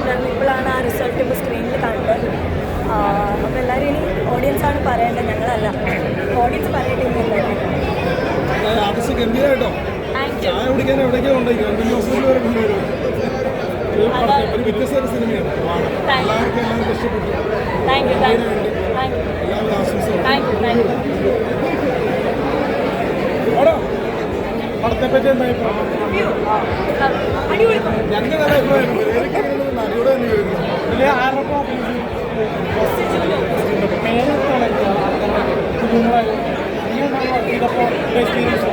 ഉണ്ടായിരുന്നു. ഇപ്പോഴാണ് ആ റിസൾട്ട് ഇപ്പോൾ സ്ക്രീനിൽ കണ്ടത്. അപ്പോൾ എല്ലാവരും ഇനി ഓഡിയൻസാണ് പറയേണ്ടത്, ഞങ്ങളല്ല. ഓഡിയൻസ് പറയേണ്ടിയിരുന്നില്ല. ഗംഭീരമായിട്ടോ ചായ കുടിക്കാൻ എവിടേക്കോ ഉണ്ടെങ്കിൽ വരെ കൊണ്ടുവരും. ഒരു വ്യത്യസ്ത സിനിമയാണ്. എല്ലാവർക്കും എല്ലാവർക്കും ഇഷ്ടപ്പെട്ടു. എല്ലാവരും ആശംസകളും. പടത്തെപ്പറ്റി എന്തായി ഞങ്ങൾ നല്ല അഭിപ്രായം നടിയോട് തന്നെ എക്സ്പീരിയൻസ്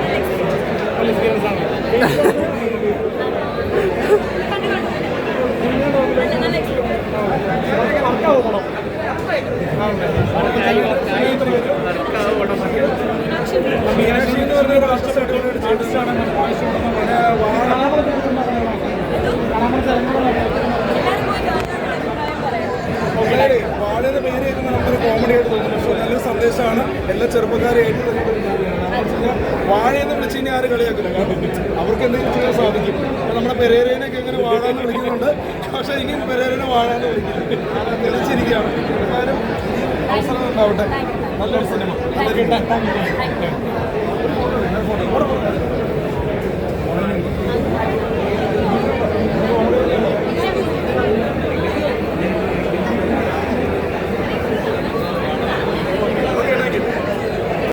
ആണ്. മീനാക്ഷി എന്ന് പറഞ്ഞൊരു ആർട്ടിസ്റ്റാണ്. വാഴയുടെ പേര് കേൾക്കുമ്പോൾ നമുക്കൊരു കോമഡി ആയിട്ട് തോന്നുന്നു. പക്ഷെ നല്ലൊരു സന്ദേശമാണ് എല്ലാ ചെറുപ്പക്കാരെയായിട്ട്. വാഴയെന്ന് വിളിച്ച് ഇനി ആരും കളിയാക്കില്ല. അവർക്ക് എന്തെങ്കിലും ചെയ്യാൻ സാധിക്കും. നമ്മുടെ പെരേരേനൊക്കെ എങ്ങനെ വാഴാന്ന് വിളിക്കുന്നുണ്ട്. പക്ഷെ ഇനിയും പെരേരനെ വാഴാന്ന് വിളിക്കില്ല. തെളിച്ചിരിക്കുകയാണ്. എല്ലാവരും അവസരം ഉണ്ടാവട്ടെ. നല്ലൊരു സിനിമ.